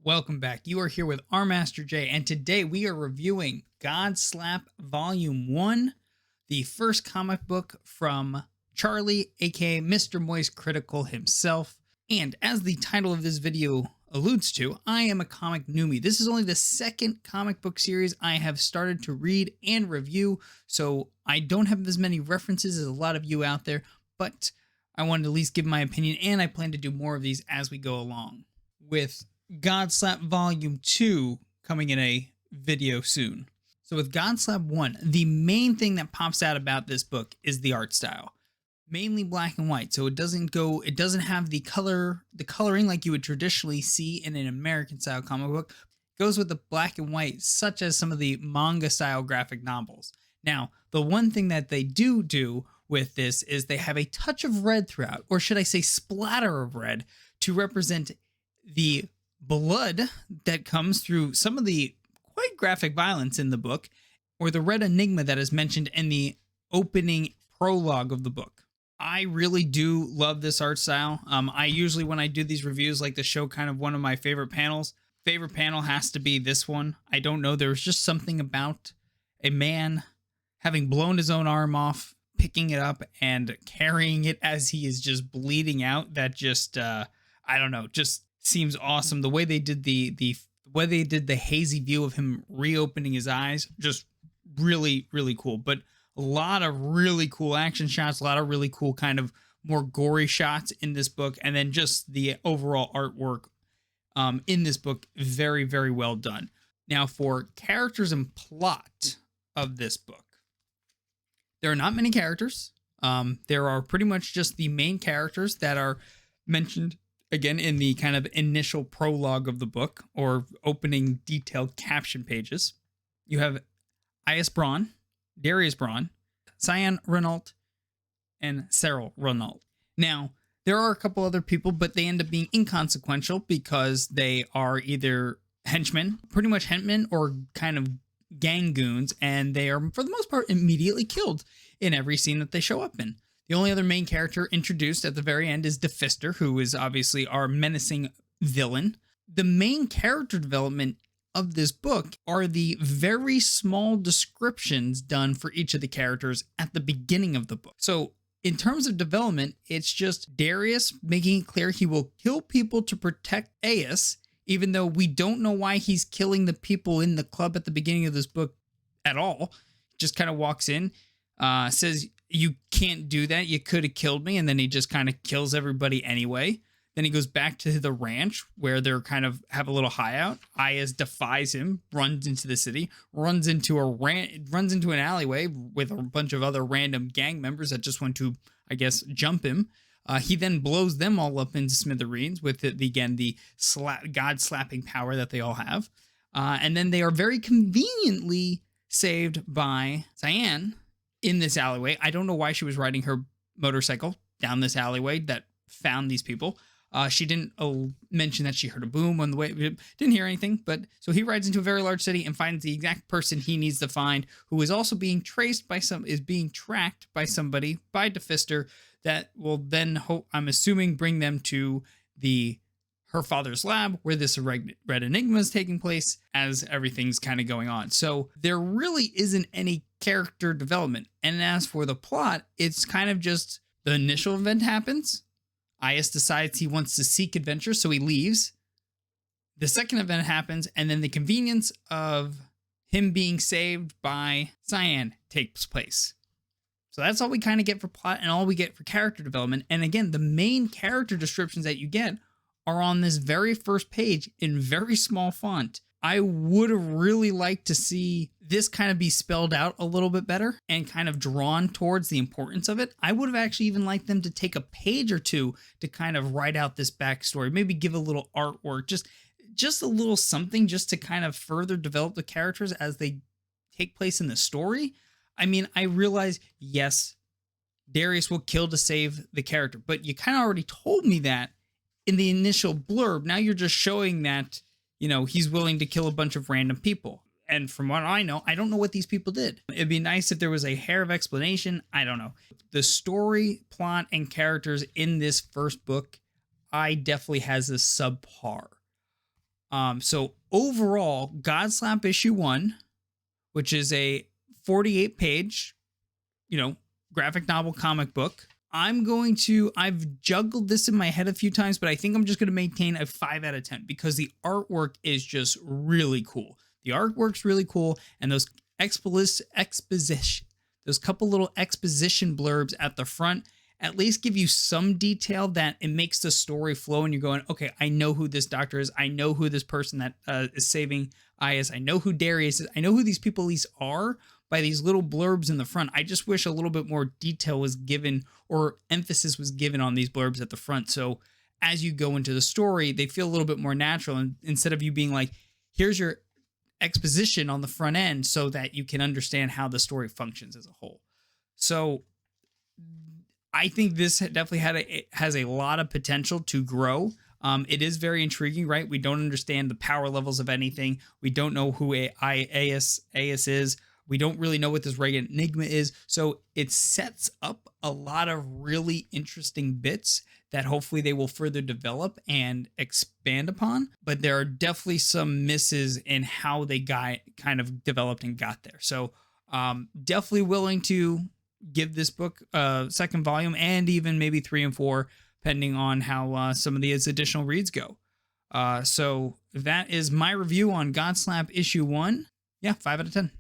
Welcome back. You are here with our Master J, and today we are reviewing GODSLAP Volume 1, the first comic book from Charlie, aka Mr. MoistCr1TiKaL himself. And as the title of this video alludes to, I am a comic newbie. This is only the second comic book series I have started to read and review, so I don't have as many references as a lot of you out there, but I wanted to at least give my opinion, and I plan to do more of these as we go along. With GODSLAP Volume 2 coming in a video soon. So with GODSLAP 1, the main thing that pops out about this book is the art style. Mainly black and white, so it doesn't have the coloring like you would traditionally see in an American style comic book. It goes with the black and white, such as some of the manga style graphic novels. Now, the one thing that they do with this is they have a touch of red throughout, or should I say splatter of red, to represent the blood that comes through some of the quite graphic violence in the book, or the red enigma that is mentioned in the opening prologue of the book. I really do love this art style. I usually, when I do these reviews, like to show kind of one of my favorite panels. Favorite panel has to be this one. I don't know, there's just something about a man having blown his own arm off, picking it up and carrying it as he is just bleeding out, that just I don't know, just seems awesome. The way they did the hazy view of him reopening his eyes, just really cool. But a lot of really cool action shots, a lot of really cool kind of more gory shots in this book, and then just the overall artwork in this book, very well done. Now, for characters and plot of this book, there are not many characters. There are pretty much just the main characters that are mentioned again in the kind of initial prologue of the book, or opening detailed caption pages. You have Ias Braun, Darius Braun, Cyan Renault, and Cyril Renault. Now, there are a couple other people, but they end up being inconsequential because they are either henchmen, pretty much henchmen, or kind of gang goons, and they are, for the most part, immediately killed in every scene that they show up in. The only other main character introduced at the very end is Defister, who is obviously our menacing villain. The main character development of this book are the very small descriptions done for each of the characters at the beginning of the book. So in terms of development, it's just Darius making it clear he will kill people to protect Ias, even though we don't know why he's killing the people in the club at the beginning of this book at all. Just kind of walks in, says, "You can't do that. You could have killed me." And then he just kind of kills everybody anyway. Then he goes back to the ranch where they're kind of have a little hideout. Ias defies him, runs into the city, runs into an alleyway with a bunch of other random gang members that just want to, I guess, jump him. He then blows them all up into smithereens with the God slapping power that they all have. And then they are very conveniently saved by Cyan in this alleyway. I don't know why she was riding her motorcycle down this alleyway that found these people. She didn't mention that she heard a boom on the way. Didn't hear anything, but so he rides into a very large city and finds the exact person he needs to find, who is also being tracked by somebody, by Defister, that will then, I'm assuming, bring them to her father's lab, where this red enigma is taking place as everything's kind of going on. So there really isn't any character development. And as for the plot, it's kind of just the initial event happens. Ias decides he wants to seek adventure, so he leaves. The second event happens, and then the convenience of him being saved by Cyan takes place. So that's all we kind of get for plot and all we get for character development. And again, the main character descriptions that you get are on this very first page in very small font. I would have really liked to see this kind of be spelled out a little bit better and kind of drawn towards the importance of it. I would have actually even liked them to take a page or two to kind of write out this backstory, maybe give a little artwork, just a little something just to kind of further develop the characters as they take place in the story. I mean, I realize, yes, Darius will kill to save the character, but you kind of already told me that in the initial blurb. Now you're just showing that, you know, he's willing to kill a bunch of random people. And from what I know, I don't know what these people did. It'd be nice if there was a hair of explanation. I don't know. The story, plot, and characters in this first book, I definitely has a subpar. So overall, GODSLAP issue 1, which is a 48 page, graphic novel comic book. I've juggled this in my head a few times, but I think I'm just going to maintain a 5 out of 10 because the artwork is just really cool. The artwork's really cool. And those those couple little exposition blurbs at the front at least give you some detail that it makes the story flow. And you're going, okay, I know who this doctor is. I know who this person that is saving I is. I know who Darius is. I know who these people at least are by these little blurbs in the front. I just wish a little bit more detail was given or emphasis was given on these blurbs at the front. So as you go into the story, they feel a little bit more natural. And instead of you being like, here's your exposition on the front end so that you can understand how the story functions as a whole. So I think this definitely has a lot of potential to grow. It is very intriguing, right? We don't understand the power levels of anything. We don't know who AS is. We don't really know what this Reagan Enigma is. So it sets up a lot of really interesting bits that hopefully they will further develop and expand upon. But there are definitely some misses in how they kind of developed and got there. So definitely willing to give this book a second volume and even maybe 3 and 4, depending on how some of these additional reads go. So that is my review on GODSLAP issue 1. Yeah, 5 out of 10.